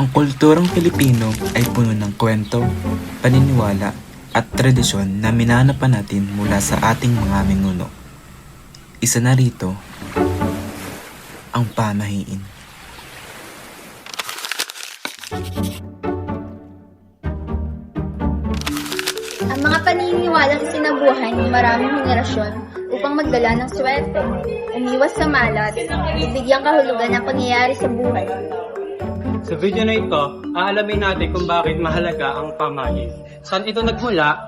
Ang kulturang Pilipino ay puno ng kwento, paniniwala at tradisyon na minanapan natin mula sa ating mga ninuno. Isa na rito, ang pamahiin. Ang mga paniniwala sa sinabuhay ng maraming henerasyon upang magdala ng swerte, umiwas sa malas, bigyang kahulugan ng pangyayari sa buhay. Sa video na ito, aalamin natin kung bakit mahalaga ang pamahiin. Saan ito nagmula,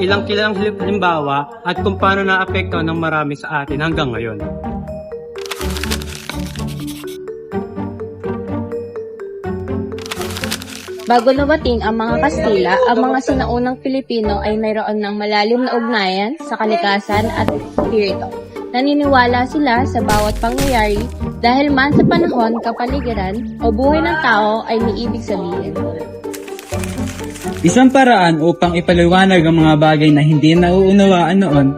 ilang kilalang halimbawa, at kung paano naapekto ng marami sa atin hanggang ngayon. Bago lumating ang mga Kastila, ang mga sinaunang Pilipino ay mayroon ng malalim na ugnayan sa kalikasan at espiritu. Naniniwala sila sa bawat pangyayari dahil man sa panahon, kapaligiran o buhay ng tao ay may ibig sabihin. Isang paraan upang ipaliwanag ang mga bagay na hindi nauunawaan noon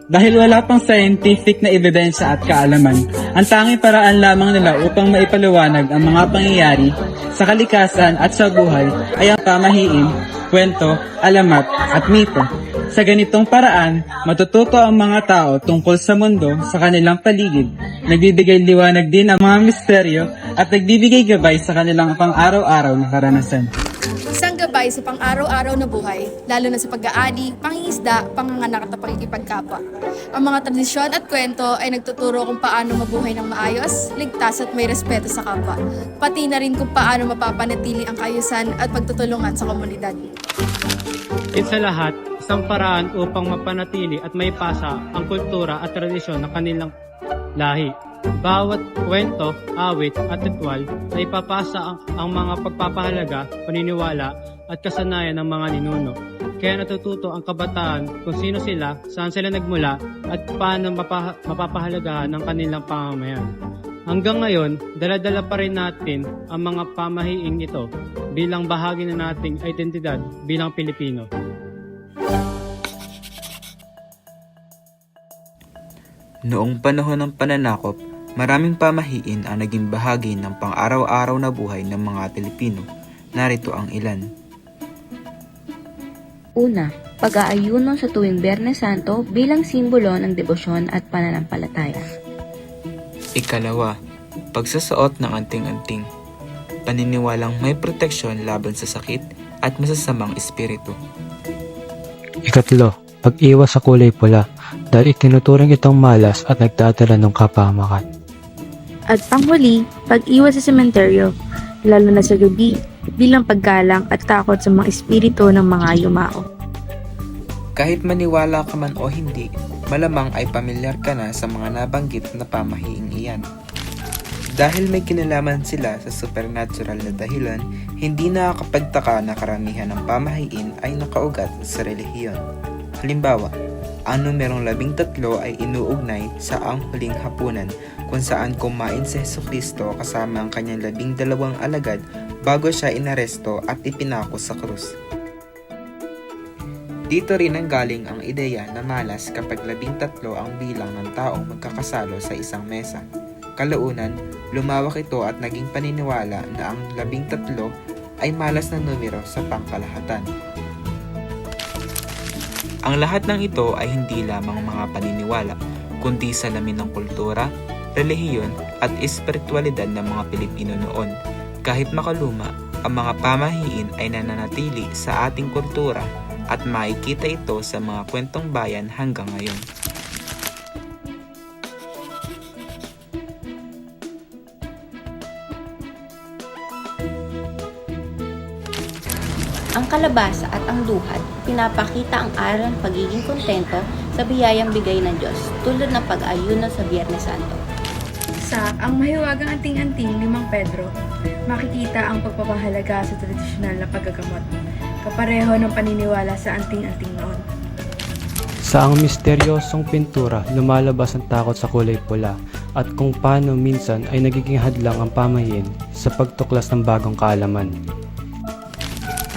dahil wala pang scientific na ebidensya at kaalaman. Ang tanging paraan lamang nila upang maipaliwanag ang mga pangyayari sa kalikasan at sa buhay ay ang pamahiin, kwento, alamat at mito. Sa ganitong paraan, matututo ang mga tao tungkol sa mundo sa kanilang paligid. Nagbibigay liwanag din ang mga misteryo at nagbibigay gabay sa kanilang pang-araw-araw na karanasan. Isang gabay sa pang-araw-araw na buhay, lalo na sa pag-aani, pangingisda, panganganak at pakikipagkapwa. Ang mga tradisyon at kwento ay nagtuturo kung paano mabuhay ng maayos, ligtas at may respeto sa kapwa. Pati na rin kung paano mapapanatili ang kaayusan at pagtutulungan sa komunidad. Sa lahat, isang paraan upang mapanatili at maipasa ang kultura at tradisyon ng kanilang lahi. Bawat kwento, awit at ritual na ipapasa ang mga pagpapahalaga, paniniwala at kasanayan ng mga ninuno. Kaya natututo ang kabataan kung sino sila, saan sila nagmula at paano mapapahalagahan ng kanilang pamamayan. Hanggang ngayon, dala-dala pa rin natin ang mga pamahiing ito bilang bahagi na nating identidad bilang Pilipino. Noong panahon ng pananakop, maraming pamahiin ang naging bahagi ng pang-araw-araw na buhay ng mga Pilipino. Narito ang ilan. Una, pag-aayuno sa tuwing Biyernes Santo bilang simbolo ng debosyon at pananampalataya. Ikalawa, pagsusuot ng anting-anting. Paniniwalang may proteksyon laban sa sakit at masasamang espiritu. Ikatlo, pag-iwas sa kulay pula dahil itinuturing itong malas at nagdadala ng kapahamakan. At panghuli, pag-iwas sa sementeryo, lalo na sa gabi, bilang paggalang at takot sa mga espiritu ng mga yumao. Kahit maniwala ka man o hindi, malamang ay pamilyar ka na sa mga nabanggit na pamahiing iyan. Dahil may kinalaman sila sa supernatural na dahilan, hindi nakakapagtaka na karamihan ng pamahiin ay nakaugat sa relihiyon. Halimbawa, ang numerong 13 ay inuugnay sa ang huling hapunan kung saan kumain si Jesucristo kasama ang kanyang 12 alagad bago siya inaresto at ipinako sa krus. Dito rin ang galing ang ideya na malas kapag 13 ang bilang ng taong magkakasalo sa isang mesa. Kalaunan, lumawak ito at naging paniniwala na ang 13 ay malas na numero sa pangkalahatan. Ang lahat ng ito ay hindi lamang mga paniniwala, kundi salamin ng kultura, relihiyon at espiritualidad ng mga Pilipino noon. Kahit makaluma, ang mga pamahiin ay nananatili sa ating kultura at makikita ito sa mga kwentong bayan hanggang ngayon. Ang kalabasa at ang duhat, pinapakita ang aral ng pagiging kontento sa biyayang bigay ng Diyos, tulad ng pag-ayuno sa Biyernes Santo. Sa ang mahiwagang anting-anting ni Mang Pedro, makikita ang pagpapahalaga sa tradisyonal na paggagamot, kapareho ng paniniwala sa anting-anting noon. Sa ang misteryosong pintura, lumalabas ang takot sa kulay pula at kung paano minsan ay nagiging hadlang ang pamahiin sa pagtuklas ng bagong kaalaman.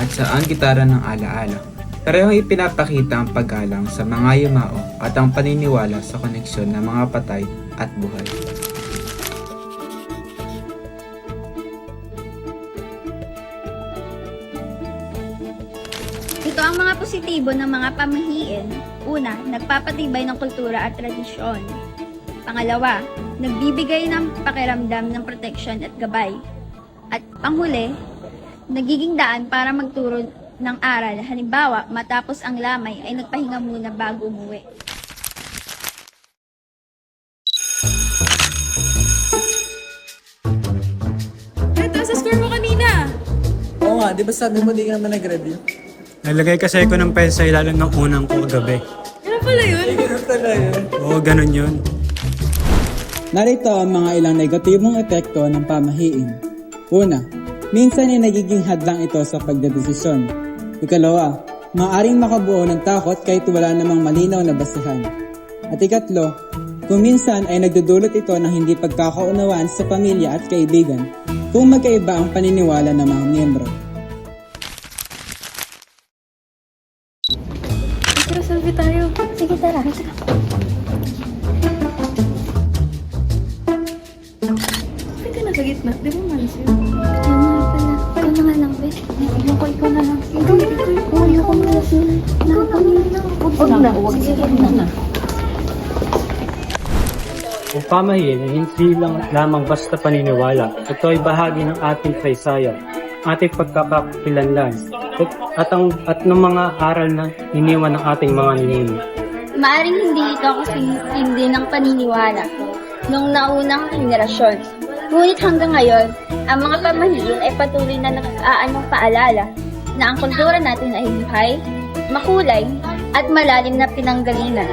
At sa ang gitara ng alaala, parehong ipinapakita ang paggalang sa mga yumao at ang paniniwala sa koneksyon ng mga patay at buhay. Ito ang mga positibo ng mga pamahiin. Una, nagpapatibay ng kultura at tradisyon. Pangalawa, nagbibigay ng pakiramdam ng proteksyon at gabay. At panghuli, nagiging daan para magturo ng aral. Halimbawa, matapos ang lamay ay nagpahinga muna bago umuwi. Ito, sa score mo kanina! Oo nga, di ba sabi mo di ka naman nag-review? Nalagay kasi ko ng peso sa ilalim ng unang ko kagabi. Ano pala yun? Ganun pala yun. Oo, ganun yun. Narito ang mga ilang negatibong epekto ng pamahiin. Una, minsan ay nagiging hadlang ito sa pagdedesisyon. Ikalawa, maaaring makabuo ng takot kahit wala namang malinaw na basehan. At ikatlo, kung minsan ay nagdudulot ito ng hindi pagkakaunawaan sa pamilya at kaibigan kung magkaiba ang paniniwala ng mga miyembro. Tara, selfie tayo. Sige, tara. Bakit ka nasa gitna? Di ba malas yun? Ano nga pala? Ikaw na nga lang, Bes. Ikaw na lang. Ikaw. Ayoko malas yun. Ikaw na. Huwag na. Sige, huwag na. Ang pamahiin ay hindi lang lamang basta paniniwala. Ito ay bahagi ng ating kasaysayan, ating pagkakakilanlan, at ng mga aral na iniwan ng ating mga ninuno. Maaring hindi ito kasi hindi ng paniniwala nung naunang henerasyon. Ngunit hanggang ngayon, ang mga pamahiin ay patuloy na nag-aanong paalala na ang kultura natin ay buhay, makulay, at malalim na pinanggalingan.